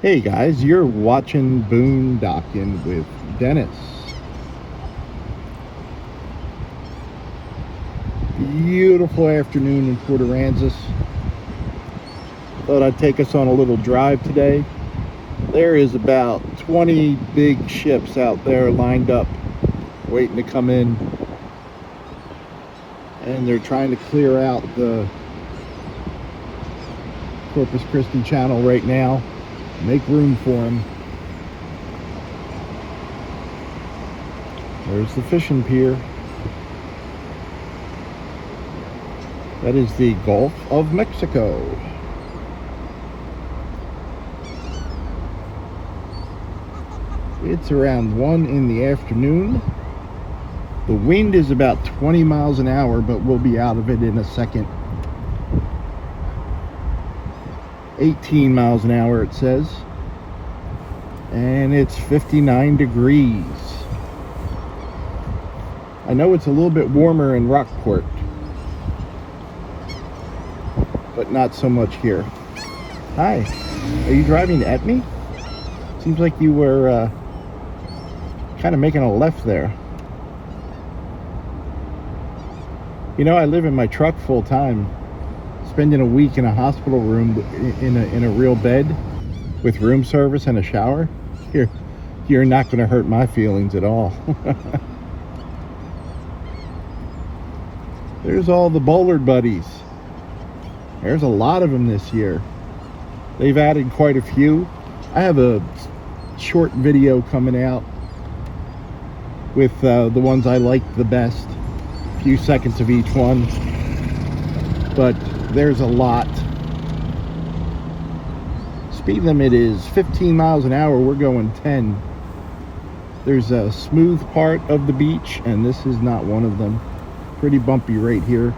Hey guys, you're watching Boondocking with Dennis. Beautiful afternoon in Port Aransas. Thought I'd take us on a little drive today. There is about 20 big ships out there lined up, waiting to come in. And they're trying to clear out the Corpus Christi Channel right now. Make room for them. There's the fishing pier. That is the Gulf of Mexico. It's around 1 in the afternoon. The wind is about 20 miles an hour, but we'll be out of it in a second. 18 miles an hour it says. And it's 59 degrees. I know it's a little bit warmer in Rockport, but not so much here. Hi, are you driving at me? Seems like you were kind of making a left there. You know, I live in my truck full time, spending a week in a hospital room in a real bed with room service and a shower. You're not going to hurt my feelings at all. There's all the bollard buddies. There's a lot of them this year. They've added quite a few. I have a short video coming out with the ones I like the best. A few seconds of each one. But there's a lot. Speed limit is 15 miles an hour. We're going 10. There's a smooth part of the beach, and this is not one of them. Pretty bumpy right here.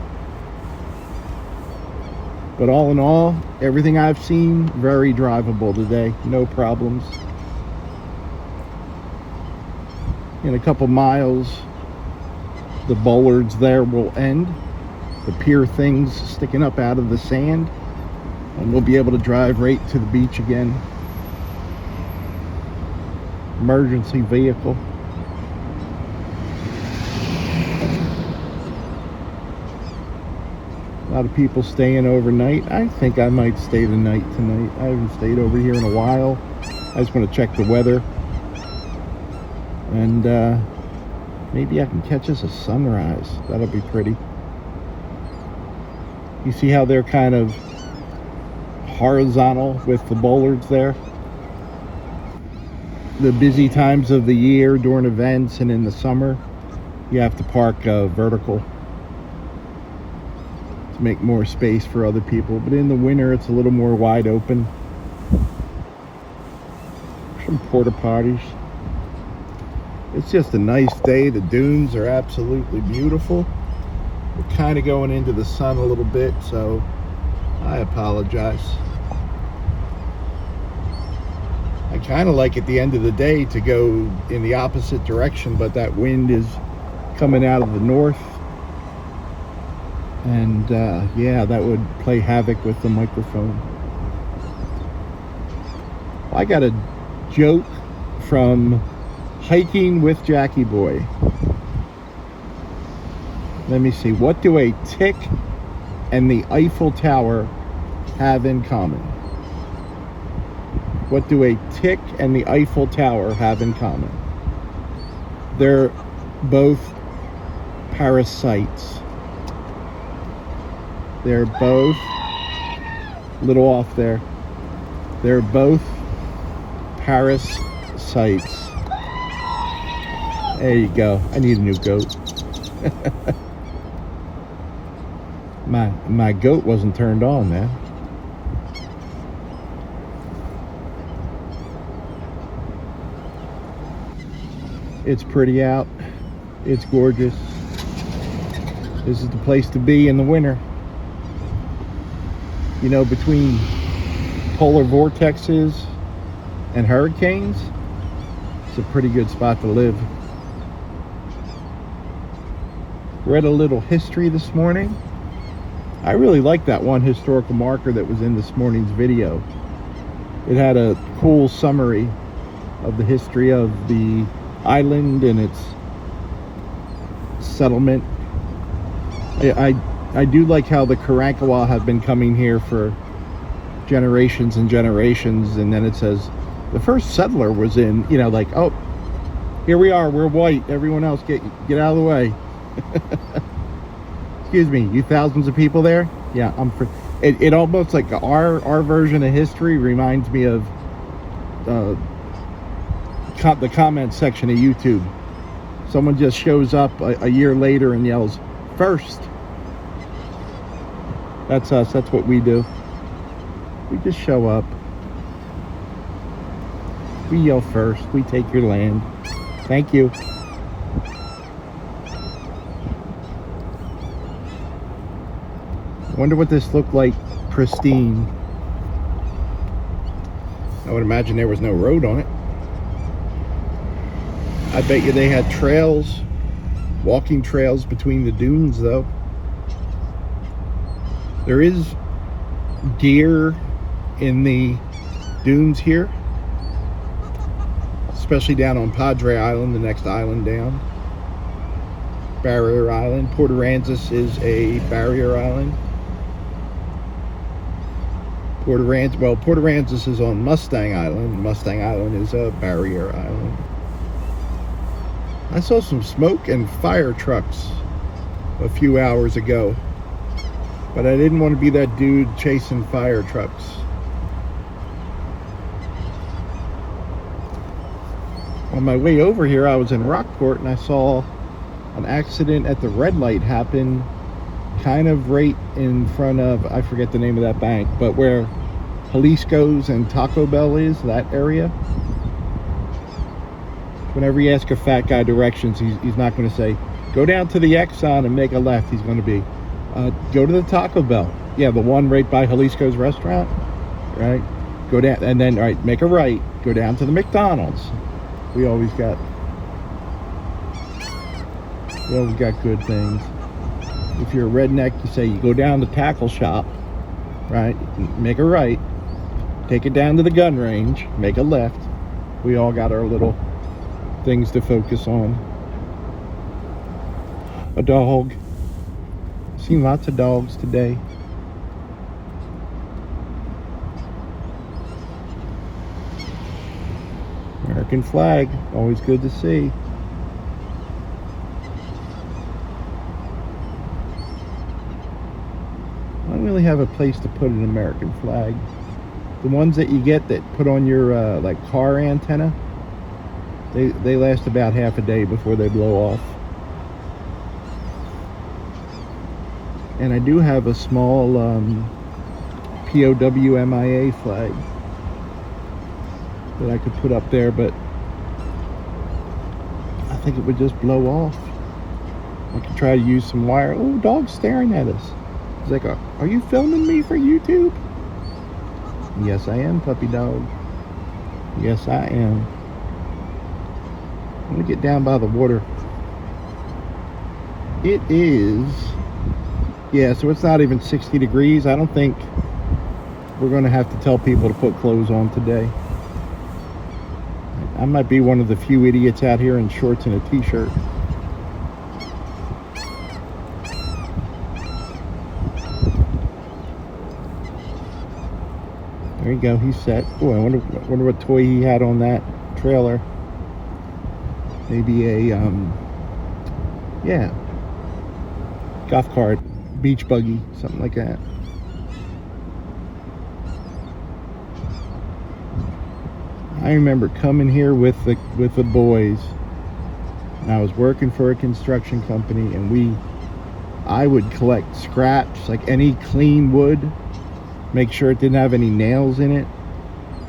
But all in all, everything I've seen, very drivable today. No problems. In a couple miles, the bollards there will end. The pier things sticking up out of the sand. And we'll be able to drive right to the beach again. Emergency vehicle. A lot of people staying overnight. I think I might stay the night tonight. I haven't stayed over here in a while. I just want to check the weather. And maybe I can catch us a sunrise. That'll be pretty. You see how they're kind of horizontal with the bollards there? The busy times of the year during events and in the summer, you have to park vertical to make more space for other people. But in the winter, it's a little more wide open. Some porta potties. It's just a nice day. The dunes are absolutely beautiful. We're kind of going into the sun a little bit, so I apologize. I kind of like at the end of the day to go in the opposite direction, but that wind is coming out of the north. And yeah, that would play havoc with the microphone. I got a joke from hiking with Jackie Boy. Let me see. What do a tick and the Eiffel Tower have in common? What do a tick and the Eiffel Tower have in common? They're both parasites. They're both, a little off there. They're both parasites. There you go. I need a new goat. My goat wasn't turned on, man. It's pretty out. It's gorgeous. This is the place to be in the winter. You know, between polar vortexes and hurricanes, it's a pretty good spot to live. Read a little history this morning. I really like that one historical marker that was in this morning's video. It had a cool summary of the history of the island and its settlement. I do like how the Karankawa have been coming here for generations and generations, and then it says the first settler was in, you know, like, oh, here we are, we're white, everyone else get out of the way. Excuse me, you thousands of people there? Yeah, I'm for it. Almost like our version of history reminds me of the comment section of YouTube. Someone just shows up a year later and yells, first. That's us. That's what we do. We just show up. We yell first. We take your land. Thank you. I wonder what this looked like pristine. I would imagine there was no road on it. I bet you they had trails, walking trails between the dunes though. There is deer in the dunes here, especially down on Padre Island, the next island down. Barrier Island. Port Aransas is a barrier island. Port Aransas is on Mustang Island. Mustang Island is a barrier island. I saw some smoke and fire trucks a few hours ago, but I didn't want to be that dude chasing fire trucks. On my way over here, I was in Rockport and I saw an accident at the red light happen kind of right in front of, I forget the name of that bank, but where Jalisco's and Taco Bell is, that area. Whenever you ask a fat guy directions, he's not going to say, go down to the Exxon and make a left. He's going to be, go to the Taco Bell. Yeah, the one right by Jalisco's restaurant, right? Go down, and then, all right, make a right. Go down to the McDonald's. We always got good things. If you're a redneck, you say you go down to tackle shop, right? Make a right. Take it down to the gun range. Make a left. We all got our little things to focus on. A dog. Seen lots of dogs today. American flag, always good to see. I don't really have a place to put an American flag. The ones that you get that put on your like car antenna, they last about half a day before they blow off. And I do have a small POW MIA flag that I could put up there, but I think it would just blow off. I could try to use some wire. Oh, dog's staring at us. He's like, are you filming me for YouTube? Yes, I am, puppy dog. Yes, I am. I'm gonna get down by the water. It is, yeah, so it's not even 60 degrees. I don't think we're gonna have to tell people to put clothes on today. I might be one of the few idiots out here in shorts and a t-shirt. There you go, he's set. Oh, I wonder what toy he had on that trailer. Maybe a, yeah, golf cart, beach buggy, something like that. I remember coming here with the boys, and I was working for a construction company, and I would collect scraps, like any clean wood, make sure it didn't have any nails in it,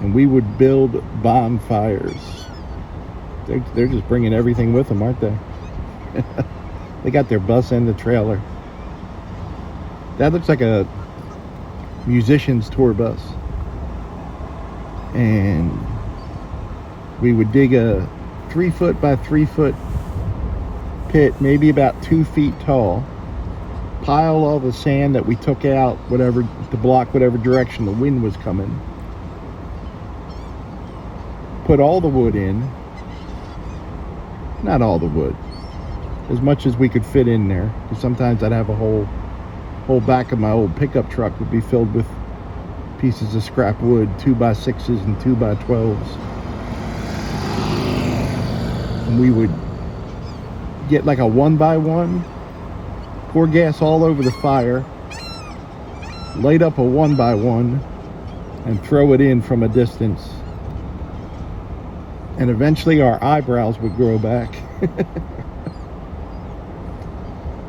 and we would build bonfires. They're just bringing everything with them, aren't they? They got their bus and the trailer. That looks like a musician's tour bus. And we would dig a 3-foot by 3-foot pit, maybe about 2 feet tall, pile all the sand that we took out, whatever, to block whatever direction the wind was coming, put all the wood in. Not all the wood. As much as we could fit in there. Because sometimes I'd have a whole back of my old pickup truck would be filled with pieces of scrap wood, 2x6s and 2x12s. And we would get like a 1x1, pour gas all over the fire, light up a 1x1, and throw it in from a distance. And eventually our eyebrows would grow back.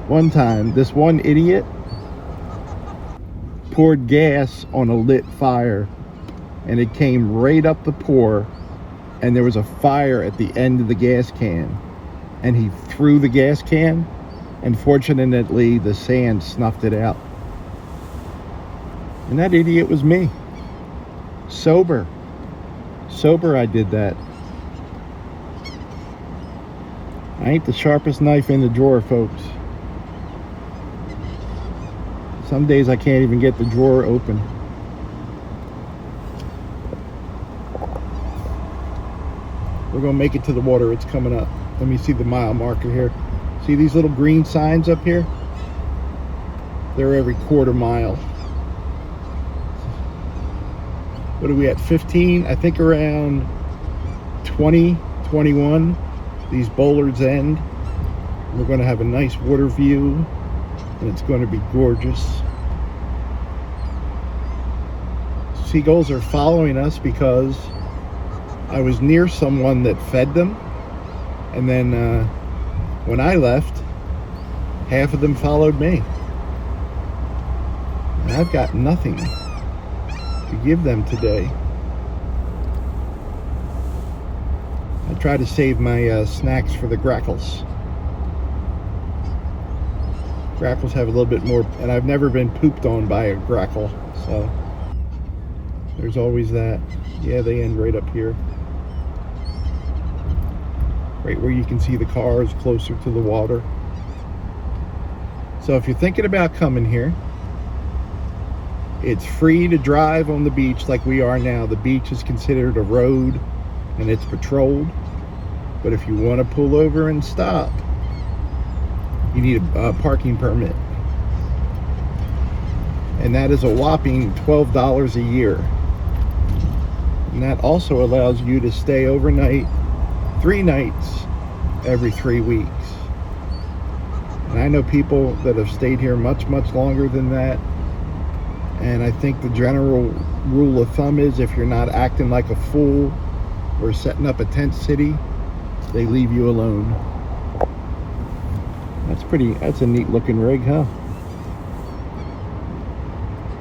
One time, this one idiot poured gas on a lit fire, and it came right up the pour, and there was a fire at the end of the gas can, and he threw the gas can, and fortunately the sand snuffed it out. And that idiot was me. Sober I did that. I ain't the sharpest knife in the drawer, folks. Some days I can't even get the drawer open. We're gonna make it to the water. It's coming up. Let me see the mile marker here. See these little green signs up here? They're every quarter mile. What are we at, 15? I think around 20, 21. These bollards end. We're gonna have a nice water view, and it's going to be gorgeous. Seagulls are following us because I was near someone that fed them, and then when I left, half of them followed me. And I've got nothing to give them today. I try to save my snacks for the grackles. Grackles have a little bit more, and I've never been pooped on by a grackle, so there's always that. Yeah, they end right up here. Right where you can see the cars closer to the water. So if you're thinking about coming here, it's free to drive on the beach like we are now. The beach is considered a road and it's patrolled. But if you want to pull over and stop, you need a parking permit. And that is a whopping $12 a year. And that also allows you to stay overnight 3 nights every 3 weeks. And I know people that have stayed here much longer than that. And I think the general rule of thumb is if you're not acting like a fool or setting up a tent city, they leave you alone. That's a neat looking rig, huh?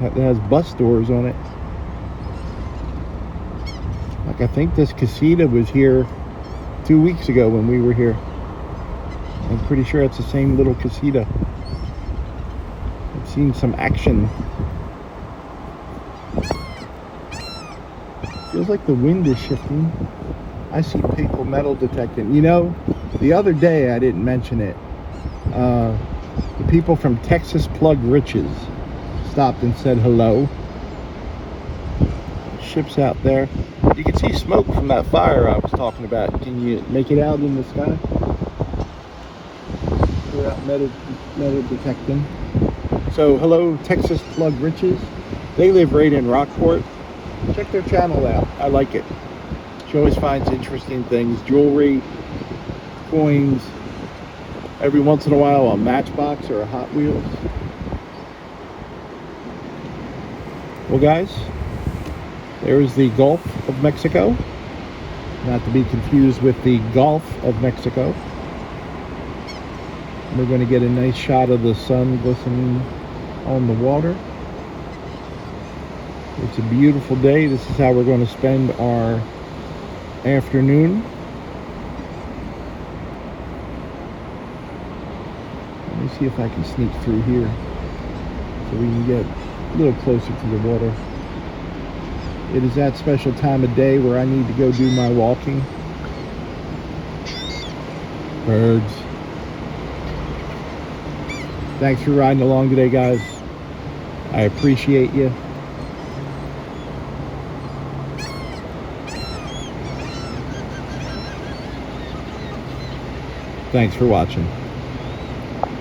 It has bus doors on it. Like, I think this casita was here 2 weeks ago when we were here. I'm pretty sure it's the same little casita. I've seen some action. Feels like the wind is shifting. I see people metal detecting. You know, the other day, I didn't mention it. The people from Texas Plug Riches stopped and said hello. Ship's out there. You can see smoke from that fire I was talking about. Can you make it out in the sky? We're out metal detecting. So hello, Texas Plug Riches. They live right in Rockport. Check their channel out. I like it. She always finds interesting things, jewelry, coins, every once in a while a Matchbox or a Hot Wheels. Well guys, there's the Gulf of Mexico, not to be confused with the Gulf of Mexico. We're going to get a nice shot of the sun glistening on the water. It's a beautiful day. This is how we're going to spend our afternoon. Let me see if I can sneak through here so we can get a little closer to the water. It is that special time of day where I need to go do my walking. Birds. Thanks for riding along today, guys. I appreciate you. Thanks for watching.